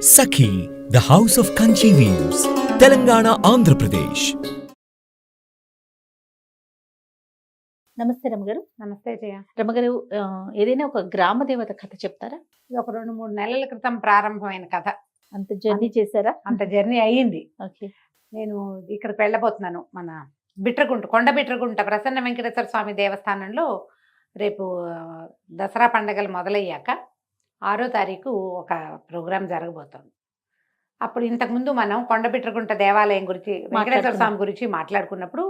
Sakhi, the House of Kanchi Weaves, Telangana, Andhra Pradesh. నమస్తే రమగారు. నమస్తే జయ. రమగారు, ఏదైనా ఒక గ్రామ దేవత కథ చెప్తారా? ఇది ఒక 2-3 నెలల క్రితం ప్రారంభమైన కథ. అంత జర్నీ చేశారా? అంత జర్నీ అయ్యింది. ఓకే. నేను ఇక్కడికి వెళ్ళబోతున్నాను. మన కొండ బిట్రగుంట ప్రసన్న వెంకటేశ్వర స్వామి దేవస్థానంలో రేపు దసరా పండగలు మొదలయ్యాక 6వ తారీఖు ఒక ప్రోగ్రాం జరగబోతోంది. అప్పుడు ఇంతకుముందు మనం కొండ బిట్రగుంట దేవాలయం గురించి, వెంకటేశ్వర స్వామి గురించి మాట్లాడుకున్నప్పుడు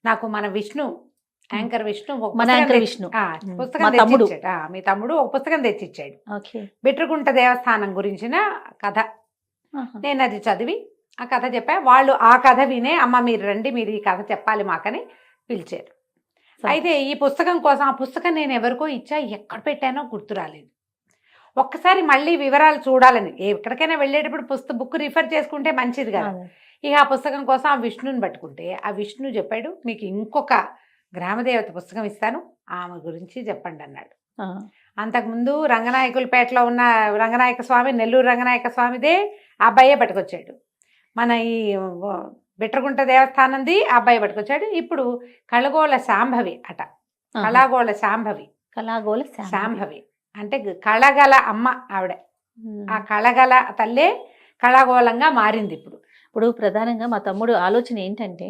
నాకు మన విష్ణు, యాంకర్ విష్ణు, పుస్తకం తెచ్చిచ్చాడు. మీ తమ్ముడు ఒక పుస్తకం తెచ్చిచ్చాడు, బిట్రగుంట దేవస్థానం గురించిన కథ. నేను అది చదివి ఆ కథ చెప్పా. వాళ్ళు ఆ కథ వినే, అమ్మ మీరు రండి, మీరు ఈ కథ చెప్పాలి మాకని పిలిచారు. అయితే ఈ పుస్తకం కోసం, ఆ పుస్తకం నేను ఎవరికో ఇచ్చా, ఎక్కడ పెట్టానో గుర్తు రాలేదు. ఒక్కసారి మళ్ళీ వివరాలు చూడాలని, ఎక్కడికైనా వెళ్ళేటప్పుడు బుక్ రిఫర్ చేసుకుంటే మంచిది కదా. ఇక ఆ పుస్తకం కోసం ఆ విష్ణుని పట్టుకుంటే ఆ విష్ణు చెప్పాడు, మీకు ఇంకొక గ్రామదేవత పుస్తకం ఇస్తాను, ఆమె గురించి చెప్పండి అన్నాడు. అంతకుముందు రంగనాయకులపేటలో ఉన్న రంగనాయక స్వామి, నెల్లూరు రంగనాయక స్వామిదే ఆ అబ్బాయే పట్టుకొచ్చాడు. మన ఈ బిట్రగుంట దేవస్థానంది ఆ అబ్బాయి పట్టుకొచ్చాడు. ఇప్పుడు కళగోళ శాంభవి అట. కళాగోళ శాంభవి అంటే కళగల అమ్మ ఆవిడ. ఆ కళగల తల్లే కళాగోళంగా మారింది. ఇప్పుడు ప్రధానంగా మా తమ్ముడు ఆలోచన ఏంటంటే,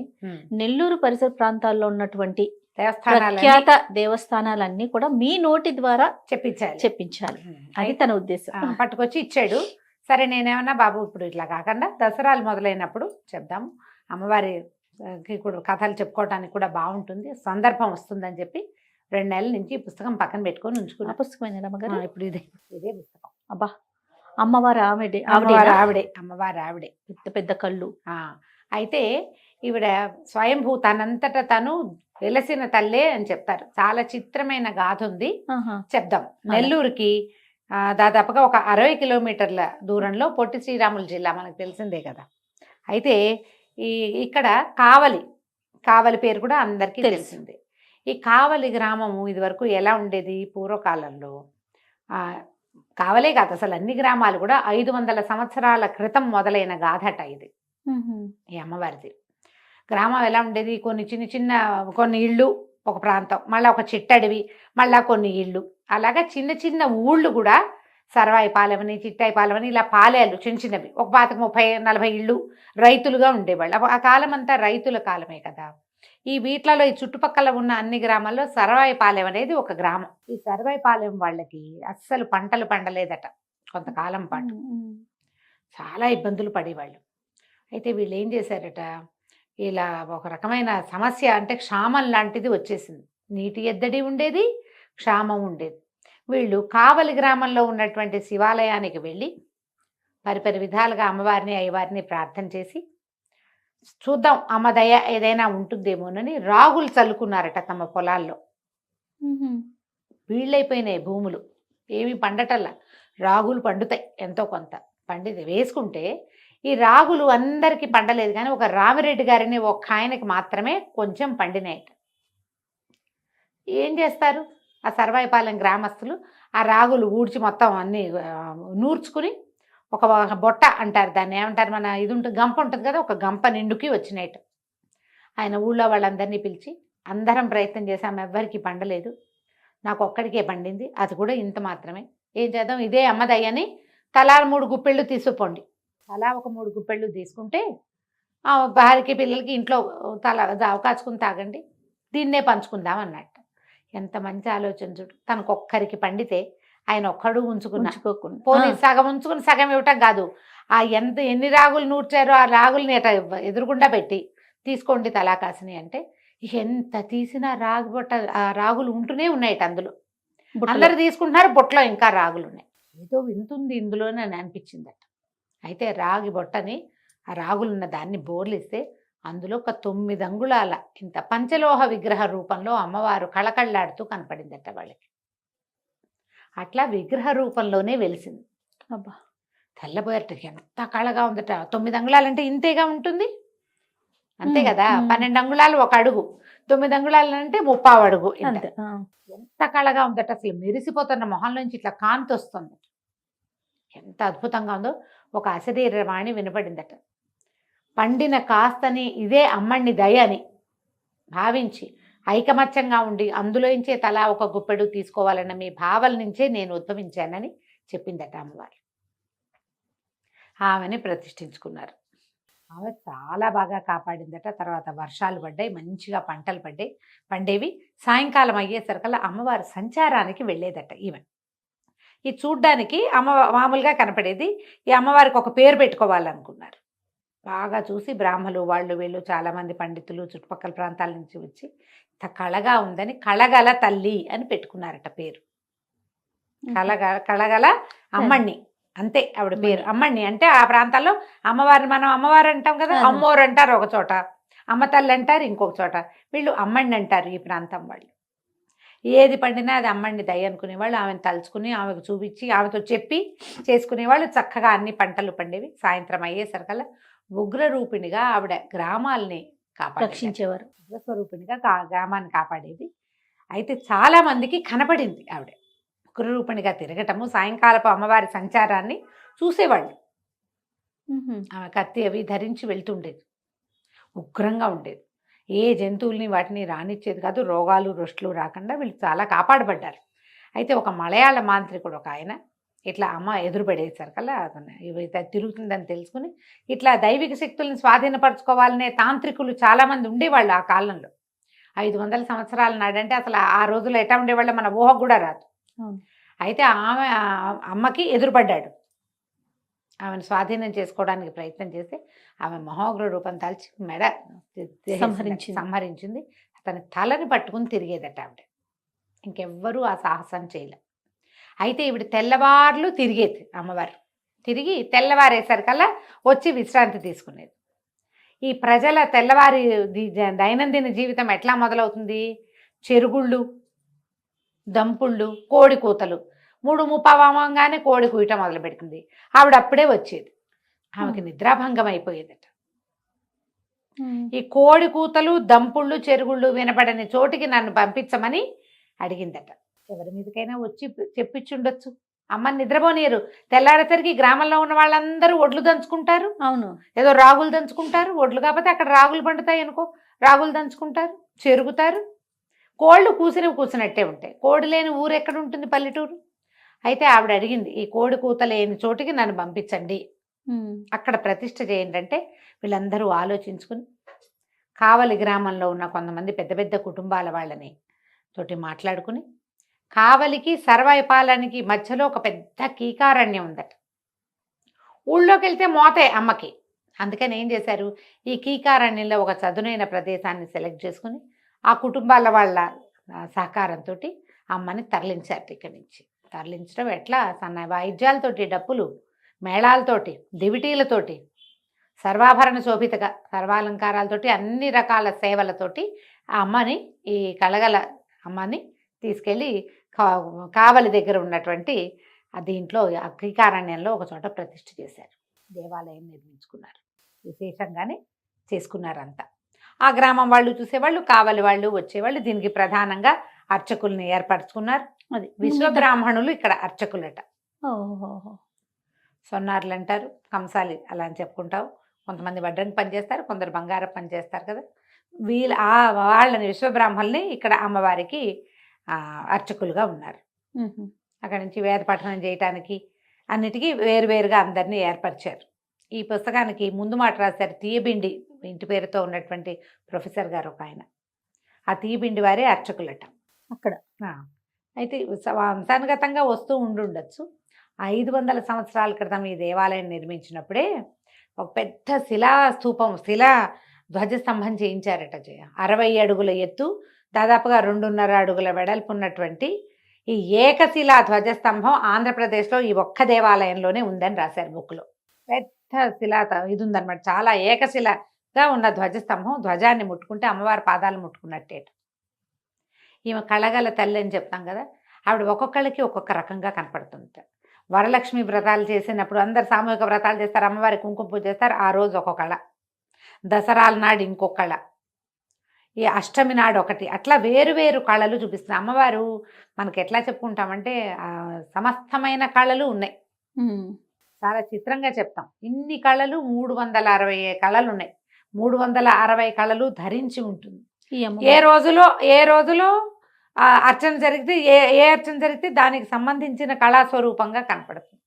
నెల్లూరు పరిసర ప్రాంతాల్లో ఉన్నటువంటి ప్రఖ్యాత దేవస్థానాలన్నీ కూడా మీ నోటి ద్వారా చెప్పించాలి. అది తన ఉద్దేశం. పట్టుకొచ్చి ఇచ్చాడు. సరే నేనేమన్నా, బాబు ఇప్పుడు ఇట్లా కాకుండా దసరాలు మొదలైనప్పుడు చెప్దాము, అమ్మవారికి కూడా కథలు చెప్పుకోవడానికి కూడా బాగుంటుంది, సందర్భం వస్తుందని చెప్పి 2 నెలల నుంచి ఈ పుస్తకం పక్కన పెట్టుకొని ఉంచుకున్నా. పుస్తకమైన రమగారు ఇప్పుడు ఇదే పుస్తకం. అబ్బా, అమ్మవారు ఆవిడే. పెద్ద పెద్ద కళ్ళు. అయితే ఈవిడ స్వయంభూ, తనంతట తను వెలసిన తల్లే అని చెప్తారు. చాలా చిత్రమైన గాథ ఉంది, చెప్దాం. నెల్లూరుకి దాదాపుగా ఒక 60 కిలోమీటర్ల దూరంలో పొట్టి శ్రీరాములు జిల్లా, మనకు తెలిసిందే కదా. అయితే ఇక్కడ కావలి పేరు కూడా అందరికీ తెలిసిందే. ఈ కావలి గ్రామము ఇదివరకు ఎలా ఉండేది, పూర్వకాలంలో కావలే కాదు అసలు అన్ని గ్రామాలు కూడా 500 సంవత్సరాల క్రితం మొదలైన గాథట ఇది. ఈ అమ్మవారిది గ్రామం ఎలా ఉండేది, కొన్ని ఇళ్ళు, ఒక ప్రాంతం, మళ్ళీ ఒక చిట్టడివి, మళ్ళా కొన్ని ఇళ్ళు, అలాగా చిన్న చిన్న ఊళ్ళు కూడా, సర్వాయిపాలెమని, చిట్టాయిపాలెమని, ఇలా పాలెలు చిన్నవి, ఒక 30-40 ఇళ్ళు రైతులుగా ఉండేవాళ్ళు. ఆ కాలం అంతా రైతుల కాలమే కదా. ఈ వీట్లలో, ఈ చుట్టుపక్కల ఉన్న అన్ని గ్రామాల్లో సర్వాయిపాలెం అనేది ఒక గ్రామం. ఈ సర్వాయిపాలెం వాళ్ళకి అస్సలు పంటలు పండలేదట కొంతకాలం పాటు. చాలా ఇబ్బందులు పడేవాళ్ళు. అయితే వీళ్ళు ఏం చేశారట, ఇలా ఒక రకమైన సమస్య, అంటే క్షామం లాంటిది వచ్చేసింది. నీటి ఎద్దడి ఉండేది, క్షామం ఉండేది. వీళ్ళు కావలి గ్రామంలో ఉన్నటువంటి శివాలయానికి వెళ్ళి పరిపరి విధాలుగా అమ్మవారిని, అయ్యవారిని ప్రార్థన చేసి, చూద్దాం అమ్మ దయ ఏదైనా ఉంటుందేమోనని రాగులు చల్లుకున్నారట తమ పొలాల్లో. వీళ్ళైపోయినాయి భూములు, ఏమి పండటల్లా. రాగులు పండుతాయి ఎంతో కొంత, పండితే వేసుకుంటే ఈ రాగులు అందరికీ పండలేదు, కానీ ఒక రామిరెడ్డి గారిని ఒక ఆయనకి మాత్రమే కొంచెం పండినాయట. ఏం చేస్తారు ఆ సర్వాయిపాలెం గ్రామస్తులు, ఆ రాగులు ఊడ్చి మొత్తం అన్ని నూర్చుకుని, ఒక బొట్ట అంటారు దాన్ని, ఏమంటారు, మన ఇది ఉంటుంది, గంప ఉంటుంది కదా, ఒక గంప నిండుకి వచ్చినాయట. ఆయన ఊళ్ళో వాళ్ళందరినీ పిలిచి, అందరం ప్రయత్నం చేసాము, ఎవ్వరికి పండలేదు, నాకు ఒక్కడికే పండింది, అది కూడా ఇంత మాత్రమే, ఏం చేద్దాం, ఇదే అమ్మదయ్యని తలా 3 గుప్పెళ్ళు తీసుకుపోండి. తలా ఒక 3 గుప్పెళ్ళు తీసుకుంటే భార్యకి పిల్లలకి ఇంట్లో కాచుకుని తాగండి, దీన్నే పంచుకుందాం అన్నట్టు. ఎంత మంచి ఆలోచన చూడు. తనకు ఒక్కరికి పండితే ఆయన ఒక్కడు ఉంచుకోకుండా, పోనీ సగం ఉంచుకుని సగం ఇవ్వటం కాదు, ఆ ఎన్ని రాగులు నూర్చారో ఆ రాగుల్ని ఎదురుగుండా పెట్టి తీసుకోండి తలా కాసిని అంటే, ఎంత తీసినా రాగులు ఉంటూనే ఉన్నాయట అందులో. అందరు తీసుకుంటున్నారు, బొట్టలో ఇంకా రాగులు ఉన్నాయి. ఏదో వింటుంది ఇందులోనే అని అనిపించిందట. అయితే రాగి బొట్టని, ఆ రాగులున్న దాన్ని బోర్లిస్తే అందులో ఒక 9 అంగుళాల ఇంత పంచలోహ విగ్రహ రూపంలో అమ్మవారు కళకళ్ళాడుతూ కనపడిందట వాళ్ళకి. అట్లా విగ్రహ రూపంలోనే వెలిసింది. అబ్బా, తెల్లబోయట, ఎంత కళగా ఉందట. 9 అంగుళాలంటే ఇంతేగా ఉంటుంది, అంతే కదా. 12 అంగుళాలు 1 అడుగు, 9 అంగుళాలు అంటే 30 అడుగు. ఎంత కళగా ఉందట, అసలు మెరిసిపోతున్న మొహంలోంచి ఇట్లా కాంతి వస్తుంది, ఎంత అద్భుతంగా ఉందో. ఒక అశరీరవాణి వినపడిందట. పండిన కాస్తని ఇదే అమ్మణ్ణి దయ అని భావించి ఐకమత్యంగా ఉండి అందులోంచే తలా ఒక గుప్పెడు తీసుకోవాలన్న మీ భావన నుంచే నేను ఉద్భవించానని చెప్పిందట అమ్మవారు. ఆమెని ప్రతిష్ఠించుకున్నారు. ఆమె చాలా బాగా కాపాడిందట. తర్వాత వర్షాలు పడ్డాయి, మంచిగా పంటలు పండేవి. సాయంకాలం అయ్యేసరికల్లా అమ్మవారు సంచారానికి వెళ్ళేదట ఈమె. ఈ చూడ్డానికి మామూలుగా కనపడేది. ఈ అమ్మవారికి ఒక పేరు పెట్టుకోవాలనుకున్నారు. బాగా చూసి బ్రాహ్మలు వాళ్ళు వీళ్ళు చాలామంది పండితులు చుట్టుపక్కల ప్రాంతాల నుంచి వచ్చి ఇంత కళగా ఉందని కళగల తల్లి అని పెట్టుకున్నారట పేరు. కళగల అమ్మణ్ణి, అంతే ఆవిడ పేరు. అమ్మణ్ణి అంటే ఆ ప్రాంతాల్లో అమ్మవారిని మనం అమ్మవారు అంటాం కదా, అమ్మోరు అంటారు ఒక చోట, అమ్మ తల్లి అంటారు ఇంకొక చోట, వీళ్ళు అమ్మణ్ణి అంటారు ఈ ప్రాంతం వాళ్ళు. ఏది పండినా అది అమ్మణ్ణి దయ అనుకునేవాళ్ళు. ఆమెను తలుచుకుని ఆమెకు చూపించి ఆమెతో చెప్పి చేసుకునేవాళ్ళు. చక్కగా అన్ని పంటలు పండేవి. సాయంత్రం అయ్యేసరికల్లా ఉగ్రరూపిణిగా ఆవిడ గ్రామాలని రక్షించేవారు. ఉగ్రస్వరూపిణిగా గ్రామాన్ని కాపాడేది. అయితే చాలా మందికి కనపడింది ఆవిడ ఉగ్రరూపిణిగా తిరగటము. సాయంకాలపు అమ్మవారి సంచారాన్ని చూసేవాళ్ళు. ఆమె కత్తి అవి ధరించి వెళ్తుండేది. ఉగ్రంగా ఉండేది. ఏ జంతువుల్ని వాటిని రానిచ్చేది కాదు. రోగాలు రొస్టులు రాకుండా వీళ్ళు చాలా కాపాడబడ్డారు. అయితే ఒక మలయాళ మాంత్రికుడు ఒక ఆయన ఇట్లా అమ్మ ఎదురుపడేసరికల్లా ఇవైతే తిరుగుతుందని తెలుసుకుని ఇట్లా దైవిక శక్తుల్ని స్వాధీనపరచుకోవాలనే తాంత్రికులు చాలామంది ఉండేవాళ్ళు ఆ కాలంలో. 500 సంవత్సరాల నాడంటే అసలు ఆ రోజుల్లో ఎట్లా ఉండేవాళ్ళు మన ఊహ కూడా రాదు. అయితే ఆమె అమ్మకి ఎదురుపడ్డాడు. ఆమెను స్వాధీనం చేసుకోవడానికి ప్రయత్నం చేసి ఆమె మహోగ్ర రూపం దాల్చి మెడ సంహరించింది. అతని తలని పట్టుకుని తిరిగేదట ఆవిడ. ఇంకెవ్వరూ ఆ సాహసం చేయలే. అయితే ఈవిడ తెల్లవార్లు తిరిగేది అమ్మవారు. తిరిగి తెల్లవారేసరికల్లా వచ్చి విశ్రాంతి తీసుకునేది. ఈ ప్రజల తెల్లవారి దైనందిన జీవితం ఎట్లా మొదలవుతుంది? చెరుగుళ్ళు, దంపుళ్ళు, కోడి కూతలు. 3:30 కోడి కూయటం మొదలు పెడుతుంది. ఆవిడ అప్పుడే వచ్చేది. ఆమెకి నిద్రాభంగం అయిపోయేదట. ఈ కోడి కూతలు, దంపుళ్ళు, చెరుగుళ్ళు వినపడని చోటికి నన్ను పంపించమని అడిగిందట. ఎవరి మీదకైనా వచ్చి చెప్పించుండొచ్చు. అమ్మని నిద్రపోనీయరు. తెల్లారేసరికి గ్రామంలో ఉన్న వాళ్ళందరూ ఒడ్లు దంచుకుంటారు. అవును, ఏదో రాగులు దంచుకుంటారు. ఒడ్లు కాకపోతే అక్కడ రాగులు పండుతాయి అనుకో, రాగులు దంచుకుంటారు, చెరుగుతారు. కోళ్ళు కూసినట్టే ఉంటాయి. కోడి లేని ఊరు ఎక్కడ ఉంటుంది? పల్లెటూరు. అయితే ఆవిడ అడిగింది, ఈ కోడి కూత లేని చోటికి నన్ను పంపించండి, అక్కడ ప్రతిష్ఠ చేయండి అంటే వీళ్ళందరూ ఆలోచించుకుని కావలి గ్రామంలో ఉన్న కొంతమంది పెద్ద పెద్ద కుటుంబాల వాళ్ళని తోటి మాట్లాడుకుని కావలికి సర్వాయిపాలనికి మధ్యలో ఒక పెద్ద కీకారణ్యం ఉందట. ఊళ్ళోకి వెళ్తే మోతే అమ్మకి. అందుకని ఏం చేశారు, ఈ కీకారణ్యంలో ఒక చదునైన ప్రదేశాన్ని సెలెక్ట్ చేసుకుని ఆ కుటుంబాల వాళ్ళ సహకారంతో అమ్మని తరలించారు. ఇక్కడి నుంచి తరలించడం ఎట్లా? సన్న వాయిద్యాలతోటి, డప్పులు మేళాలతోటి, దివిటీలతోటి, సర్వాభరణ శోభితగా సర్వాలంకారాలతోటి, అన్ని రకాల సేవలతోటి ఆ అమ్మని, ఈ కళగల అమ్మని తీసుకెళ్ళి కావలి దగ్గర ఉన్నటువంటి దీంట్లో కీకారణ్యంలో ఒక చోట ప్రతిష్ఠ చేశారు. దేవాలయం నిర్మించుకున్నారు. విశేషంగానే చేసుకున్నారంతా. ఆ గ్రామం వాళ్ళు చూసేవాళ్ళు, కావలి వాళ్ళు వచ్చేవాళ్ళు. దీనికి ప్రధానంగా అర్చకుల్ని ఏర్పరచుకున్నారు. అది విశ్వబ్రాహ్మణులు ఇక్కడ అర్చకులట. సొన్నార్లు అంటారు, కంసాలి అలా అని చెప్పుకుంటావు. కొంతమంది వడ్రంగి పని చేస్తారు, కొందరు బంగారం పని చేస్తారు కదా. వాళ్ళని విశ్వబ్రాహ్మణుల్ని ఇక్కడ అమ్మవారికి అర్చకులుగా ఉన్నారు. అక్కడి నుంచి వేద పఠనం చేయటానికి అన్నిటికీ వేరువేరుగా అందరినీ ఏర్పరిచారు. ఈ పుస్తకానికి ముందు మాట రాశారు తీయబిండి ఇంటి పేరుతో ఉన్నటువంటి ప్రొఫెసర్ గారు ఒక ఆయన. ఆ తీయబిండి వారే అర్చకులట అక్కడ. అయితే వంశానుగతంగా వస్తూ ఉండుండొచ్చు. 500 సంవత్సరాల క్రితం ఈ దేవాలయం నిర్మించినప్పుడే ఒక పెద్ద శిలా ధ్వజస్తంభం చేయించారట. 60 అడుగుల ఎత్తు, దాదాపుగా 2.5 అడుగుల వెడల్పు ఉన్నటువంటి ఈ ఏకశిలా ధ్వజస్తంభం ఆంధ్రప్రదేశ్లో ఈ ఒక్క దేవాలయంలోనే ఉందని రాశారు బుక్లో. పెద్ద శిలా ఇది ఉందన్నమాట. చాలా ఏకశిలగా ఉన్న ధ్వజస్తంభం. ధ్వజాన్ని ముట్టుకుంటే అమ్మవారి పాదాలు ముట్టుకున్నట్టేట. ఈమె కళగల తల్లి అని చెప్తాం కదా, ఆవిడ ఒక్కొక్కళ్ళకి ఒక్కొక్క రకంగా కనపడుతుంది. వరలక్ష్మి వ్రతాలు చేసినప్పుడు అందరు సామూహిక వ్రతాలు చేస్తారు, అమ్మవారి కుంకుమ పూజ చేస్తారు. ఆ రోజు ఒక్కొక్క కళ, దసరాల నాడు ఇంకొక కళ, ఈ అష్టమి నాడు ఒకటి, అట్లా వేరు కళలు చూపిస్తుంది అమ్మవారు. మనకి ఎట్లా చెప్పుకుంటామంటే సమస్తమైన కళలు ఉన్నాయి. చాలా చిత్రంగా చెప్తాం. ఇన్ని కళలు 360 కళలు ఉన్నాయి. 360 కళలు ధరించి ఉంటుంది. ఏ రోజులో అర్చన జరిగితే ఏ అర్చన జరిగితే దానికి సంబంధించిన కళాస్వరూపంగా కనపడుతుంది.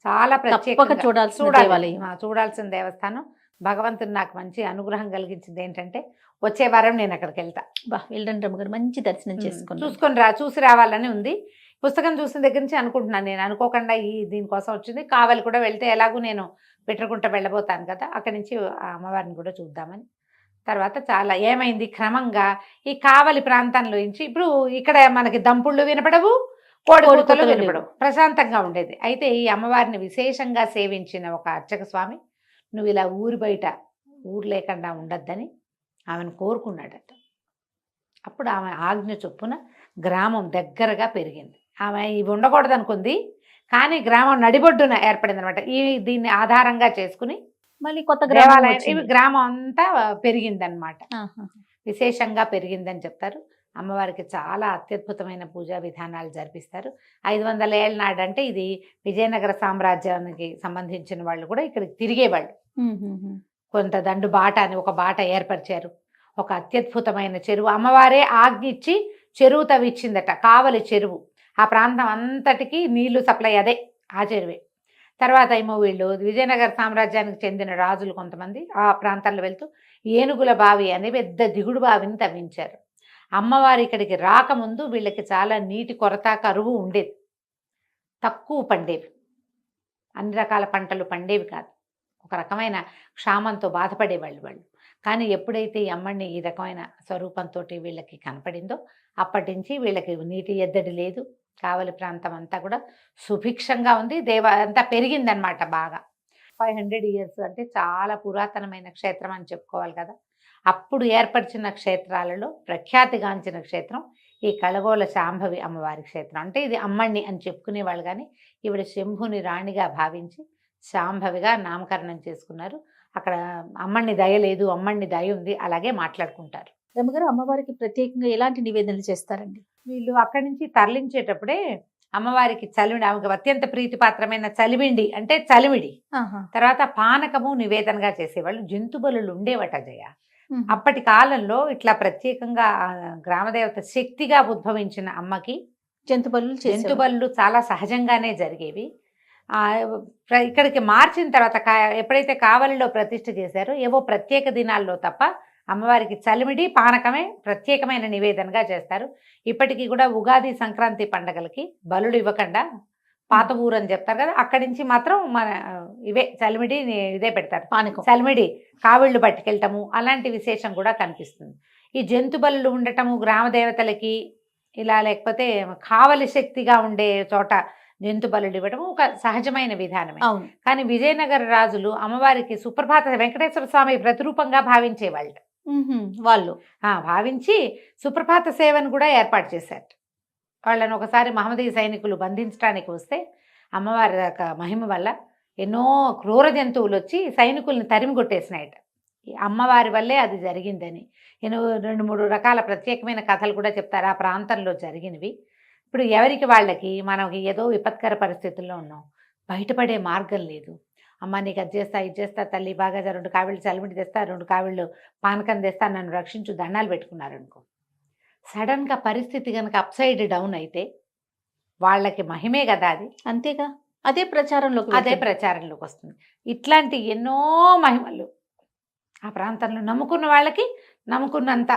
చాలా ప్రత్యేకంగా చూడాల్సిన దేవస్థానం. భగవంతుడు నాకు మంచి అనుగ్రహం కలిగించింది ఏంటంటే వచ్చే వారం నేను అక్కడికి వెళ్తా. వెళ్ళండి గారు, మంచి దర్శనం చూసి రావాలని ఉంది. పుస్తకం చూసిన దగ్గర నుంచి అనుకుంటున్నాను, నేను అనుకోకుండా దీనికోసం వచ్చింది. కావలి కూడా వెళ్తే ఎలాగూ నేను బిట్రకుంట వెళ్ళబోతాను కదా, అక్కడి నుంచి అమ్మవారిని కూడా చూద్దామని. తర్వాత చాలా ఏమైంది, క్రమంగా ఈ కావలి ప్రాంతంలో నుంచి ఇప్పుడు ఇక్కడ మనకి దంపుళ్ళు వినపడవు, కోడికూతలు వినపడవు, ప్రశాంతంగా ఉండేది. అయితే ఈ అమ్మవారిని విశేషంగా సేవించిన ఒక అర్చక స్వామి నువ్వు ఇలా ఊరు బయట ఊరు లేకుండా ఉండద్దని ఆమెను కోరుకున్నాడట. అప్పుడు ఆమె ఆజ్ఞ చొప్పున గ్రామం దగ్గరగా పెరిగింది. ఆమె ఇవి ఉండకూడదు అనుకుంది, కానీ గ్రామం నడిబొడ్డున ఏర్పడింది అనమాట. దీన్ని ఆధారంగా చేసుకుని మళ్ళీ కొత్త దేవాలయం గ్రామం అంతా పెరిగిందనమాట. విశేషంగా పెరిగిందని చెప్తారు. అమ్మవారికి చాలా అత్యద్భుతమైన పూజా విధానాలు జరిపిస్తారు. 500 ఏళ్ళ నాడంటే ఇది విజయనగర సామ్రాజ్యానికి సంబంధించిన వాళ్ళు కూడా ఇక్కడికి తిరిగేవాళ్ళు. కొంత దండు బాట అని ఒక బాట ఏర్పరిచారు. ఒక అత్యద్భుతమైన చెరువు, అమ్మవారే ఆజ్ఞిచ్చి చెరువు తవ్విచ్చిందట, కావలి చెరువు. ఆ ప్రాంతం అంతటికి నీళ్లు సప్లై అదే, ఆ చెరువే. తర్వాత ఏమో వీళ్ళు విజయనగర సామ్రాజ్యానికి చెందిన రాజులు కొంతమంది ఆ ప్రాంతాల్లో వెళ్తూ ఏనుగుల బావి అనే పెద్ద దిగుడు బావిని తవ్వించారు. అమ్మవారి ఇక్కడికి రాకముందు వీళ్ళకి చాలా నీటి కొరత, కరువు ఉండేది. తక్కువ పండేవి, అన్ని రకాల పంటలు పండేవి కాదు. ఒక రకమైన క్షామంతో బాధపడేవాళ్ళు వాళ్ళు. కానీ ఎప్పుడైతే ఈ అమ్మని ఈ రకమైన స్వరూపంతో వీళ్ళకి కనపడిందో అప్పటి నుంచి వీళ్ళకి నీటి ఎద్దడి లేదు. కావలి ప్రాంతం అంతా కూడా సుభిక్షంగా ఉంది. అంతా పెరిగిందనమాట బాగా. 500 ఇయర్స్ అంటే చాలా పురాతనమైన క్షేత్రం అని చెప్పుకోవాలి కదా. అప్పుడు ఏర్పరిచిన క్షేత్రాలలో ప్రఖ్యాతిగాంచిన క్షేత్రం ఈ కళగోల శాంభవి అమ్మవారి క్షేత్రం. అంటే ఇది అమ్మణ్ణి అని చెప్పుకునేవాళ్ళు, కానీ ఈవిడ శంభుని రాణిగా భావించి శాంభవిగా నామకరణం చేసుకున్నారు. అక్కడ అమ్మణ్ణి దయ లేదు, అమ్మణ్ణి దయ ఉంది, అలాగే మాట్లాడుకుంటారు. రమ్మగారు, అమ్మవారికి ప్రత్యేకంగా ఎలాంటి నివేదనలు చేస్తారండి? వీళ్ళు అక్కడి నుంచి తరలించేటప్పుడే అమ్మవారికి చలిమిడి, ఆమెకు అత్యంత ప్రీతిపాత్రమైన చలిమిడి అంటే చలిమిడి, తర్వాత పానకము నివేదనగా చేసేవాళ్ళు. జంతు బలులు ఉండేవట జయ. అప్పటి కాలంలో ఇట్లా ప్రత్యేకంగా గ్రామదేవత శక్తిగా ఉద్భవించిన అమ్మకి జంతు బలులు చాలా సహజంగానే జరిగేవి. ఇక్కడికి మార్చిన తర్వాత ఎప్పుడైతే కావలిలో ప్రతిష్ఠ చేశారో ఏవో ప్రత్యేక దినాల్లో తప్ప అమ్మవారికి చలిమిడి పానకమే ప్రత్యేకమైన నివేదనగా చేస్తారు. ఇప్పటికీ కూడా ఉగాది సంక్రాంతి పండగలకి బలులు ఇవ్వకుండా పాత ఊరు అని చెప్తారు కదా, అక్కడి నుంచి మాత్రం మన ఇవే చలిమిడి ఇదే పెడతారు. పానకం, చలిమిడి, కావిళ్ళు పట్టుకెళ్ళటము అలాంటి విశేషం కూడా కనిపిస్తుంది. ఈ జంతు బలులు ఉండటము గ్రామ దేవతలకి ఇలా, లేకపోతే కావలి శక్తిగా ఉండే చోట జంతు బలులు ఇవ్వడం ఒక సహజమైన విధానమే. కానీ విజయనగర రాజులు అమ్మవారికి సుప్రభాత వెంకటేశ్వర స్వామి ప్రతిరూపంగా భావించేవాళ్ళు. వాళ్ళు భావించి సుప్రభాత సేవను కూడా ఏర్పాటు చేశారు. వాళ్ళని ఒకసారి మహమ్మదీయ సైనికులు బంధించడానికి వస్తే అమ్మవారి మహిమ వల్ల ఎన్నో క్రూర జంతువులు వచ్చి సైనికుల్ని తరిమి కొట్టేసినాయట. అమ్మవారి వల్లే అది జరిగిందని 2-3 రకాల ప్రత్యేకమైన కథలు కూడా చెప్తారు ఆ ప్రాంతంలో జరిగినవి. ఇప్పుడు ఎవరికి వాళ్ళకి మనకి ఏదో విపత్కర పరిస్థితుల్లో ఉన్నాం, బయటపడే మార్గం లేదు. అమ్మ నీకు అది చేస్తా, ఇది చేస్తా, తల్లి బాగా 2 కావిళ్ళు చలిమిడి తెస్తా, 2 కావిళ్ళు పానకం తెస్తా, నన్ను రక్షించు, దండాలు పెట్టుకున్నారనుకో. సడన్గా పరిస్థితి కనుక అప్సైడ్ డౌన్ అయితే వాళ్ళకి మహిమే కదా అది. అంతేగా, అదే ప్రచారంలోకి వస్తుంది. ఇట్లాంటి ఎన్నో మహిమలు ఆ ప్రాంతంలో నమ్ముకున్న వాళ్ళకి నమ్ముకున్నంత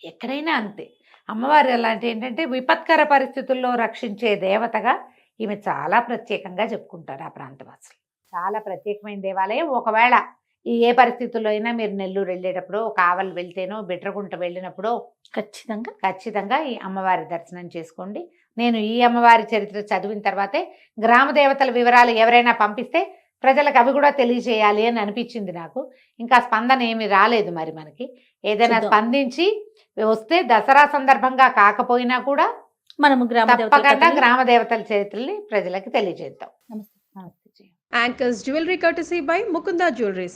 ఎక్కడైనా అంతే. అమ్మవారు అలాంటి ఏంటంటే విపత్కర పరిస్థితుల్లో రక్షించే దేవతగా ఈమె చాలా ప్రత్యేకంగా చెప్పుకుంటారు ఆ ప్రాంతవాసులు. చాలా ప్రత్యేకమైన దేవాలయం. ఒకవేళ ఏ పరిస్థితుల్లో అయినా మీరు నెల్లూరు వెళ్ళేటప్పుడు, కావలి వెళ్తేనో, బిట్రకుంట వెళ్ళినప్పుడు ఖచ్చితంగా ఈ అమ్మవారి దర్శనం చేసుకోండి. నేను ఈ అమ్మవారి చరిత్ర చదివిన తర్వాతే గ్రామ దేవతల వివరాలు ఎవరైనా పంపిస్తే ప్రజలకు అవి కూడా తెలియజేయాలి అని అనిపించింది నాకు. ఇంకా స్పందన ఏమి రాలేదు. మరి మనకి ఏదైనా స్పందించి వస్తే దసరా సందర్భంగా కాకపోయినా కూడా మనము గ్రామ దేవతల చరిత్రని ప్రజలకు తెలియజేద్దాం. నమస్తే. Anchors Jewelry courtesy by Mukunda Jewelries.